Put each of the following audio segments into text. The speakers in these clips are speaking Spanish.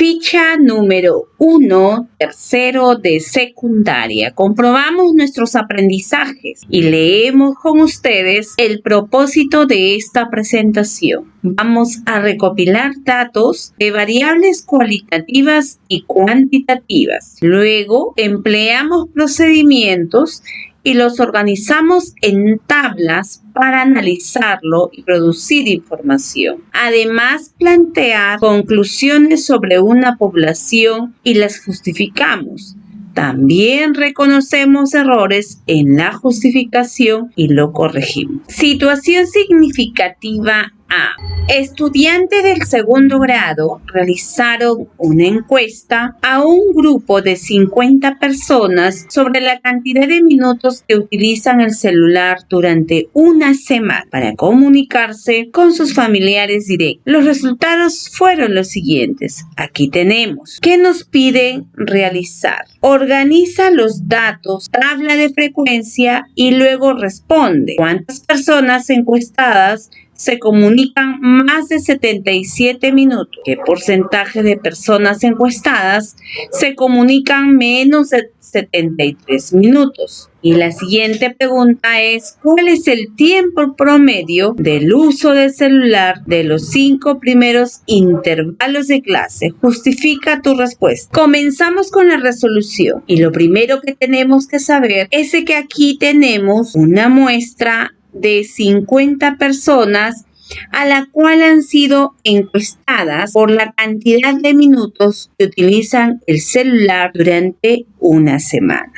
Ficha número 1, tercero de secundaria. Comprobamos nuestros aprendizajes y leemos con ustedes el propósito de esta presentación. Vamos a recopilar datos de variables cualitativas y cuantitativas. Luego empleamos procedimientos y los organizamos en tablas para analizarlo y producir información. Además, plantear conclusiones sobre una población y las justificamos. También reconocemos errores en la justificación y lo corregimos. Situación significativa A. Estudiantes del segundo grado realizaron una encuesta a un grupo de 50 personas sobre la cantidad de minutos que utilizan el celular durante una semana para comunicarse con sus familiares directos. Los resultados fueron los siguientes. Aquí tenemos. ¿Qué nos piden realizar? Organiza los datos, tabla de frecuencia y luego responde. ¿Cuántas personas encuestadas se comunican más de 77 minutos? ¿Qué porcentaje de personas encuestadas se comunican menos de 73 minutos? Y la siguiente pregunta es, ¿cuál es el tiempo promedio del uso del celular de los 5 primeros intervalos de clase? Justifica tu respuesta. Comenzamos con la resolución y lo primero que tenemos que saber es que aquí tenemos una muestra de 50 personas a la cual han sido encuestadas por la cantidad de minutos que utilizan el celular durante una semana.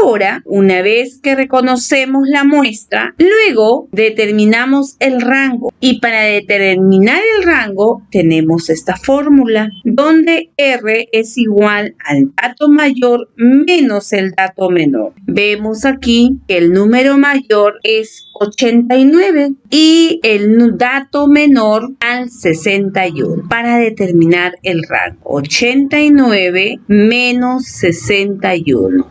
Ahora, una vez que reconocemos la muestra, luego determinamos el rango. Y para determinar el rango tenemos esta fórmula donde R es igual al dato mayor menos el dato menor. Vemos aquí que el número mayor es 89 y el dato menor al 61 para determinar el rango. 89 menos 61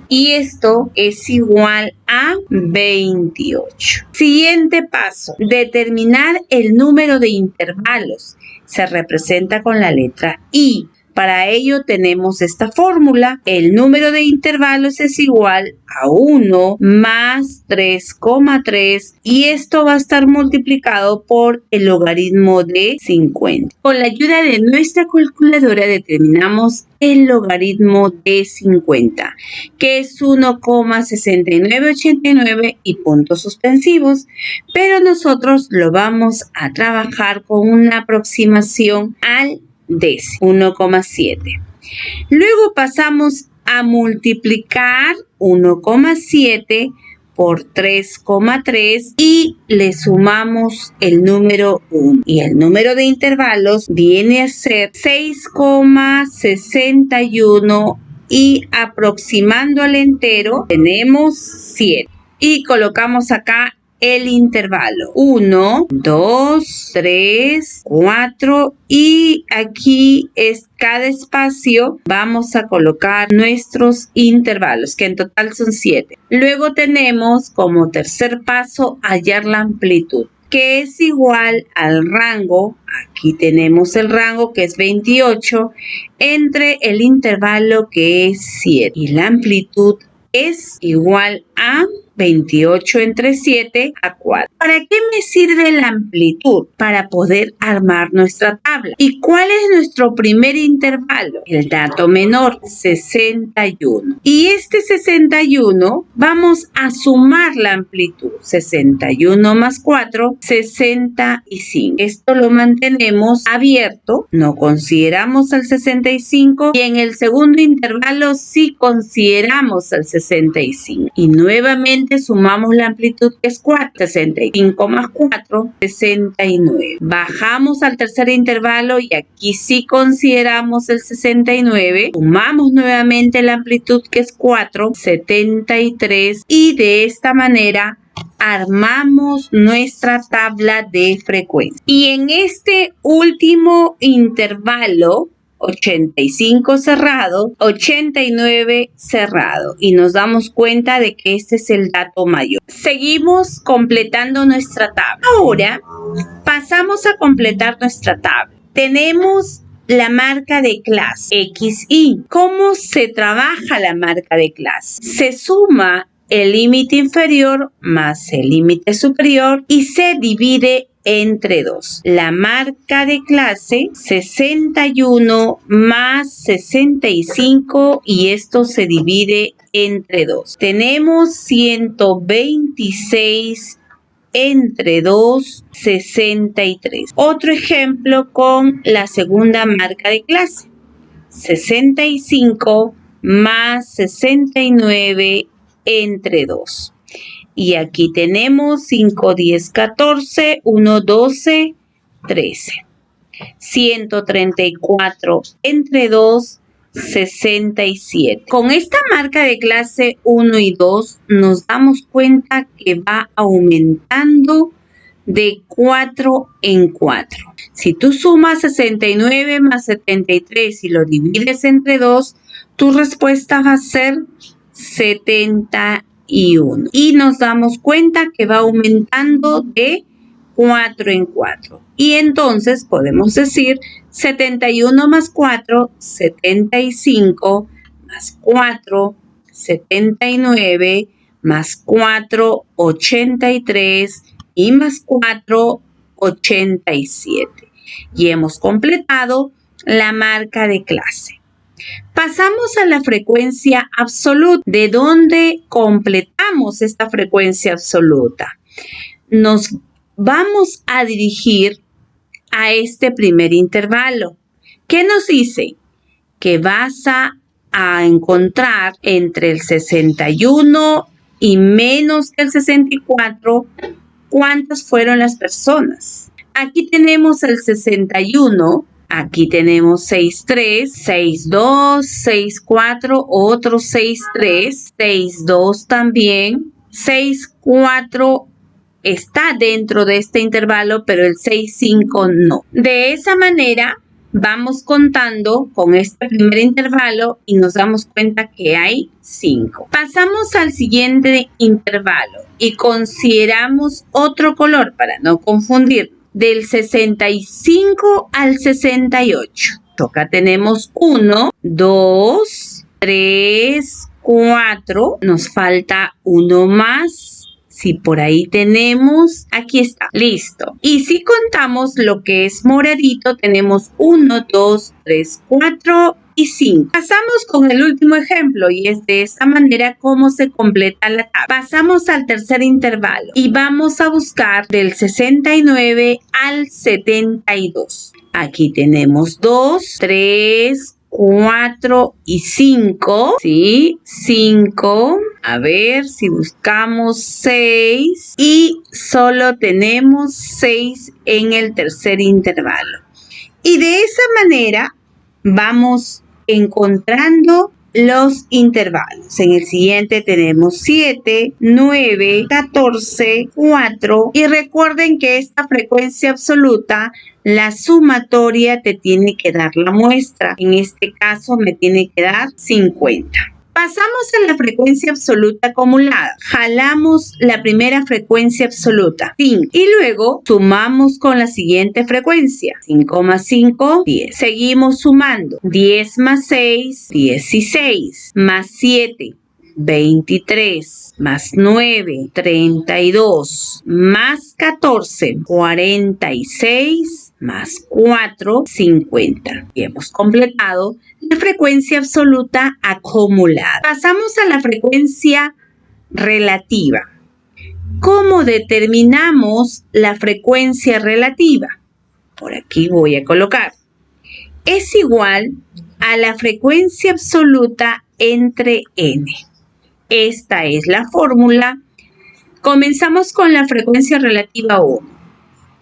y esto es igual a 28. Siguiente paso, determinar el número de intervalos. Se representa con la letra I. Para ello tenemos esta fórmula. El número de intervalos es igual a 1 más 3,3 y esto va a estar multiplicado por el logaritmo de 50. Con la ayuda de nuestra calculadora determinamos el logaritmo de 50, que es 1,6989 y puntos suspensivos, pero nosotros lo vamos a trabajar con una aproximación al décimo, 1,7. Luego pasamos a multiplicar 1,7 por 3,3 y le sumamos el número 1. Y el número de intervalos viene a ser 6,61 y aproximando al entero tenemos 7. Y colocamos acá el intervalo 1, 2, 3, 4 y aquí es cada espacio vamos a colocar nuestros intervalos que en total son 7. Luego tenemos como tercer paso hallar la amplitud, que es igual al rango. Aquí tenemos el rango que es 28 entre el intervalo que es 7 y la amplitud es igual a 28 entre 7 a 4. ¿Para qué me sirve la amplitud? Para poder armar nuestra tabla. ¿Y cuál es nuestro primer intervalo? El dato menor, 61. Y este 61 vamos a sumar la amplitud. 61 más 4, 65. Esto lo mantenemos abierto. No consideramos al 65 y en el segundo intervalo sí consideramos al 65. Y nuevamente sumamos la amplitud que es 4, 65 más 4, 69. Bajamos al tercer intervalo y aquí sí consideramos el 69. Sumamos nuevamente la amplitud que es 4, 73 y de esta manera armamos nuestra tabla de frecuencia. Y en este último intervalo 85 cerrado, 89 cerrado y nos damos cuenta de que este es el dato mayor. Seguimos completando nuestra tabla. Ahora pasamos a completar nuestra tabla. Tenemos la marca de clase, XY. ¿Cómo se trabaja la marca de clase? Se suma el límite inferior más el límite superior y se divide entre 2. La marca de clase 61 más 65 y esto se divide entre 2. Tenemos 126 entre 2, 63. Otro ejemplo con la segunda marca de clase. 65 más 69 entre 2. Y aquí tenemos 5, 10, 14, 1, 12, 13. 134 entre 2, 67. Con esta marca de clase 1 y 2 nos damos cuenta que va aumentando de 4 en 4. Si tú sumas 69 más 73 y lo divides entre 2, tu respuesta va a ser 71. Y nos damos cuenta que va aumentando de 4 en 4. Y entonces podemos decir 71 más 4, 75, más 4, 79, más 4, 83 y más 4, 87. Y hemos completado la marca de clase. Pasamos a la frecuencia absoluta. ¿De dónde completamos esta frecuencia absoluta? Nos vamos a dirigir a este primer intervalo. ¿Qué nos dice? Que vas a encontrar entre el 61 y menos que el 64 cuántas fueron las personas. Aquí tenemos el 61. Aquí tenemos 63, 62, 64, otro 63, 62 también, 64 está dentro de este intervalo, pero el 65 no. De esa manera vamos contando con este primer intervalo y nos damos cuenta que hay 5. Pasamos al siguiente intervalo y consideramos otro color para no confundir. Del 65 al 68. Acá tenemos 1, 2, 3, 4. Nos falta uno más. Si por ahí tenemos, aquí está, listo. Y si contamos lo que es moradito, tenemos 1, 2, 3, 4 y 5. Pasamos con el último ejemplo y es de esta manera como se completa la tabla. Pasamos al tercer intervalo y vamos a buscar del 69 al 72. Aquí tenemos 2, 3, 4 y 5, ¿sí? 5, a ver si buscamos 6 y solo tenemos 6 en el tercer intervalo. Y de esa manera vamos encontrando los intervalos. En el siguiente tenemos 7, 9, 14, 4 y recuerden que esta frecuencia absoluta, la sumatoria te tiene que dar la muestra. En este caso me tiene que dar 50. Pasamos a la frecuencia absoluta acumulada. Jalamos la primera frecuencia absoluta, 5, y luego sumamos con la siguiente frecuencia. 5 más 5, 10. Seguimos sumando. 10 más 6, 16. Más 7, 23. Más 9, 32. Más 14, 46. Más 4, 50. Y hemos completado la frecuencia absoluta acumulada. Pasamos a la frecuencia relativa. ¿Cómo determinamos la frecuencia relativa? Por aquí voy a colocar. Es igual a la frecuencia absoluta entre n. Esta es la fórmula. Comenzamos con la frecuencia relativa 1.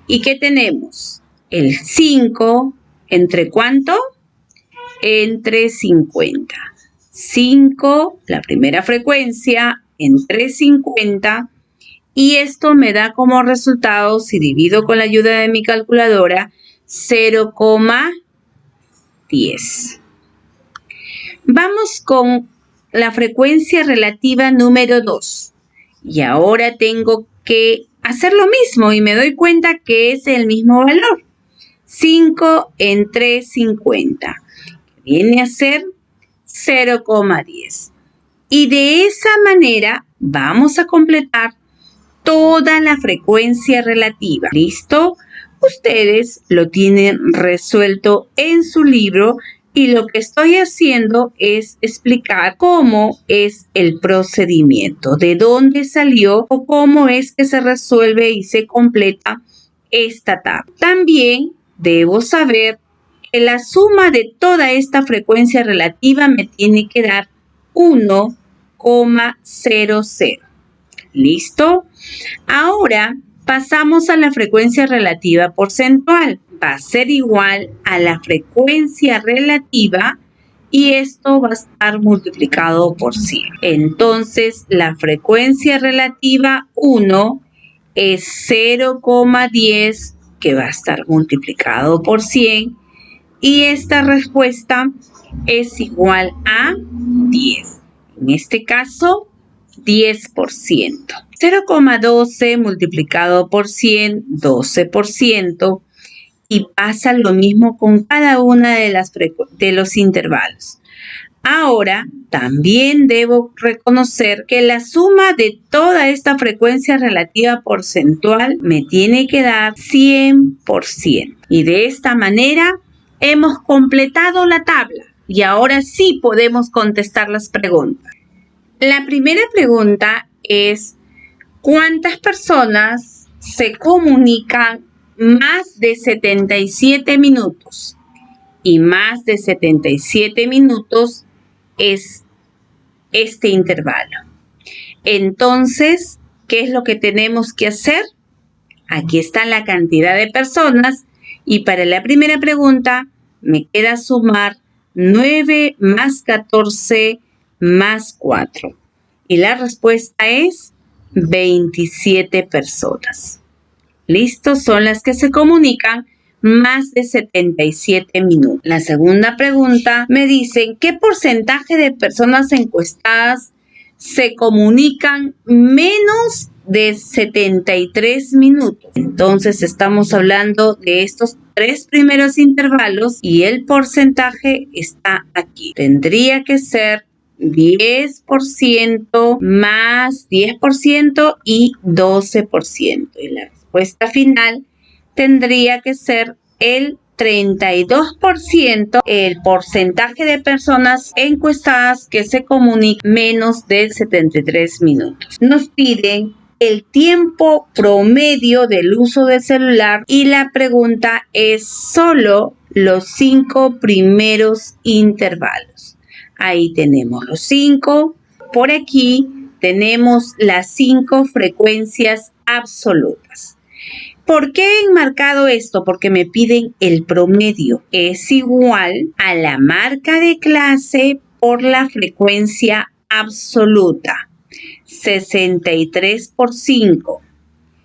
¿Y qué tenemos? El 5, ¿entre cuánto? Entre 50. 5, la primera frecuencia, entre 50. Y esto me da como resultado, si divido con la ayuda de mi calculadora, 0,10. Vamos con la frecuencia relativa número 2. Y ahora tengo que hacer lo mismo y me doy cuenta que es el mismo valor. 5 entre 50, que viene a ser 0,10. Y de esa manera vamos a completar toda la frecuencia relativa. ¿Listo? Ustedes lo tienen resuelto en su libro y lo que estoy haciendo es explicar cómo es el procedimiento, de dónde salió o cómo es que se resuelve y se completa esta tabla. También debo saber que la suma de toda esta frecuencia relativa me tiene que dar 1,00. ¿Listo? Ahora pasamos a la frecuencia relativa porcentual. Va a ser igual a la frecuencia relativa y esto va a estar multiplicado por 100. Entonces, la frecuencia relativa 1 es 0,10 que va a estar multiplicado por 100 y esta respuesta es igual a 10. En este caso, 10%. 0,12 multiplicado por 100, 12%. Y pasa lo mismo con cada una de los intervalos. Ahora, también debo reconocer que la suma de toda esta frecuencia relativa porcentual me tiene que dar 100%. Y de esta manera hemos completado la tabla. Y ahora sí podemos contestar las preguntas. La primera pregunta es: ¿cuántas personas se comunican más de 77 minutos? Y más de 77 minutos es este intervalo. Entonces, ¿qué es lo que tenemos que hacer? Aquí está la cantidad de personas y para la primera pregunta me queda sumar 9 más 14 más 4. Y la respuesta es 27 personas. ¿Listo? Son las que se comunican más de 77 minutos. La segunda pregunta me dicen: ¿qué porcentaje de personas encuestadas se comunican menos de 73 minutos? Entonces estamos hablando de estos 3 primeros intervalos y el porcentaje está aquí. Tendría que ser 10% más 10% y 12%. Y la respuesta final tendría que ser el 32%, el porcentaje de personas encuestadas que se comunican menos de 73 minutos. Nos piden el tiempo promedio del uso del celular y la pregunta es solo los 5 primeros intervalos. Ahí tenemos los 5. Por aquí tenemos las 5 frecuencias absolutas. ¿Por qué he enmarcado esto? Porque me piden el promedio. Es igual a la marca de clase por la frecuencia absoluta. 63 por 5.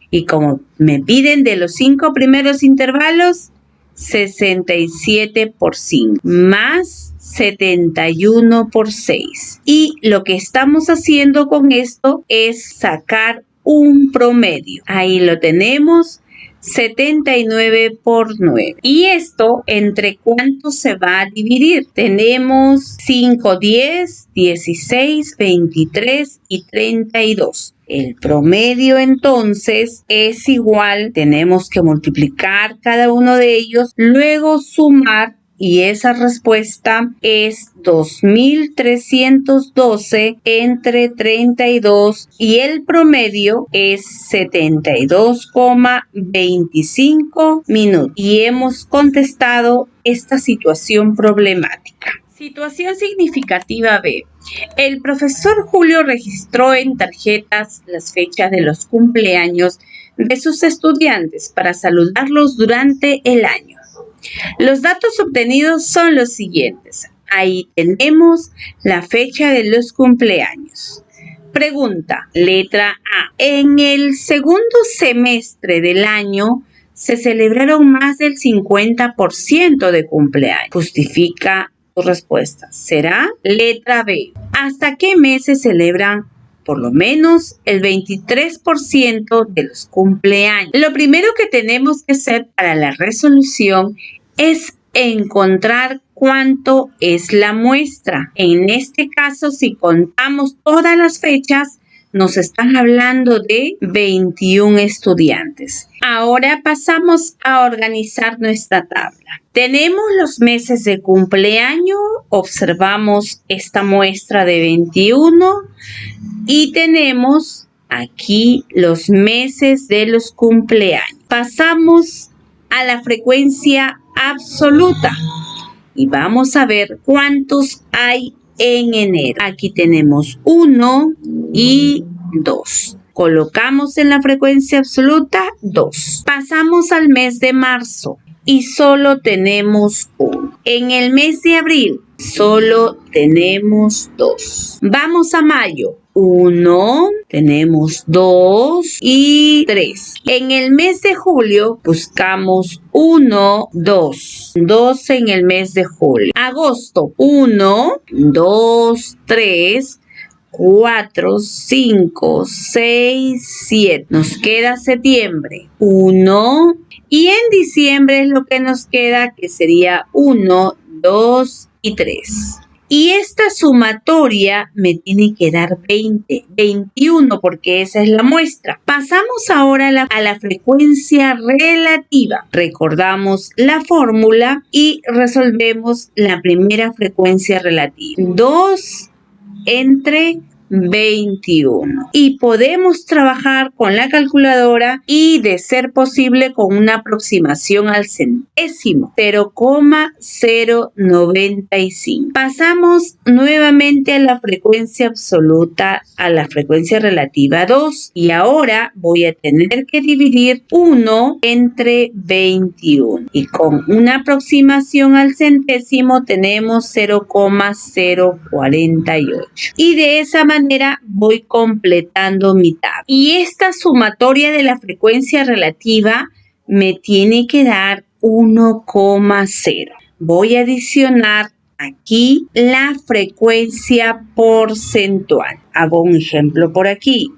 Y como me piden de los 5 primeros intervalos, 67 por 5. Más 71 por 6. Y lo que estamos haciendo con esto es sacar un promedio. Ahí lo tenemos. 79 por 9. ¿Y esto entre cuánto se va a dividir? Tenemos 5, 10, 16, 23 y 32. El promedio entonces es igual, tenemos que multiplicar cada uno de ellos, luego sumar y esa respuesta es 2.312 entre 32 y el promedio es 72,25 minutos. Y hemos contestado esta situación problemática. Situación significativa B. El profesor Julio registró en tarjetas las fechas de los cumpleaños de sus estudiantes para saludarlos durante el año. Los datos obtenidos son los siguientes. Ahí tenemos la fecha de los cumpleaños. Pregunta, letra A. En el segundo semestre del año se celebraron más del 50% de cumpleaños. Justifica tu respuesta. ¿Será? Letra B. ¿Hasta qué mes se celebran por lo menos el 23% de los cumpleaños. Lo primero que tenemos que hacer para la resolución es encontrar cuánto es la muestra. En este caso, si contamos todas las fechas, nos están hablando de 21 estudiantes. Ahora pasamos a organizar nuestra tabla. Tenemos los meses de cumpleaños, observamos esta muestra de 21 y tenemos aquí los meses de los cumpleaños. Pasamos a la frecuencia absoluta y vamos a ver cuántos hay en enero. Aquí tenemos 1 y 2. Colocamos en la frecuencia absoluta 2. Pasamos al mes de marzo y solo tenemos 1. En el mes de abril solo tenemos 2. Vamos a mayo. 1, tenemos 2 y 3. En el mes de julio buscamos 1, 2. 2 en el mes de julio. Agosto, 1, 2, 3, 4, 5, 6, 7. Nos queda septiembre, 1. Y en diciembre es lo que nos queda, que sería 1, 2 y 3. Y esta sumatoria me tiene que dar 21 porque esa es la muestra. Pasamos ahora a la frecuencia relativa. Recordamos la fórmula y resolvemos la primera frecuencia relativa. 2 entre 21. Y podemos trabajar con la calculadora y, de ser posible, con una aproximación al centésimo, 0,095. Pasamos nuevamente a la frecuencia absoluta, a la frecuencia relativa 2. Y ahora voy a tener que dividir 1 entre 21. Y con una aproximación al centésimo tenemos 0,048. Y de esa manera voy completando mi tabla. Y esta sumatoria de la frecuencia relativa me tiene que dar 1,0. Voy a adicionar aquí la frecuencia porcentual. Hago un ejemplo por aquí.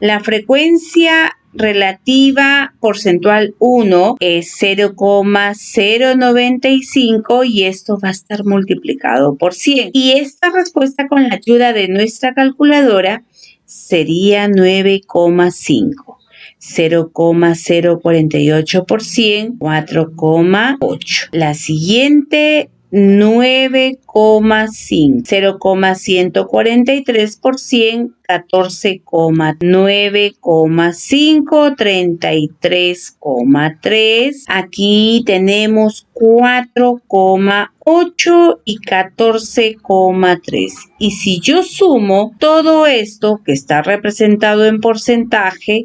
La frecuencia relativa porcentual 1 es 0,095 y esto va a estar multiplicado por 100. Y esta respuesta, con la ayuda de nuestra calculadora, sería 9,5. 0,048 por 100, 4,8. La siguiente, 9,5. 0,143 por 100, 14,9,5, 33,3. Aquí tenemos 4,8 y 14,3. Y si yo sumo todo esto que está representado en porcentaje,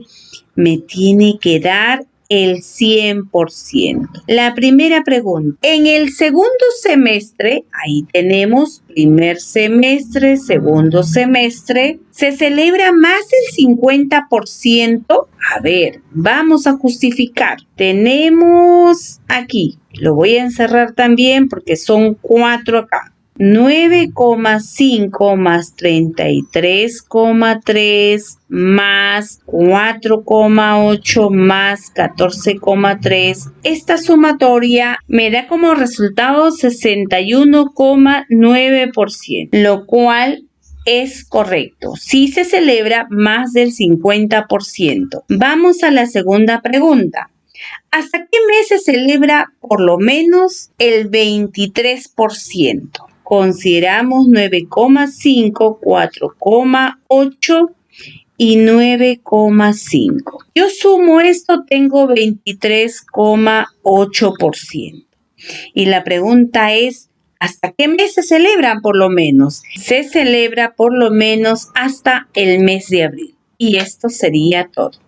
me tiene que dar el 100%. La primera pregunta. En el segundo semestre, ahí tenemos primer semestre, segundo semestre, ¿se celebra más del 50%? A ver, vamos a justificar. Tenemos aquí, lo voy a encerrar también porque son 4 acá. 9,5 más 33,3 más 4,8 más 14,3. Esta sumatoria me da como resultado 61,9%, lo cual es correcto. Sí se celebra más del 50%. Vamos a la segunda pregunta. ¿Hasta qué mes se celebra por lo menos el 23%? Consideramos 9,5, 4,8 y 9,5. Yo sumo esto, tengo 23,8%. Y la pregunta es, ¿hasta qué mes se celebran por lo menos? Se celebra por lo menos hasta el mes de abril. Y esto sería todo.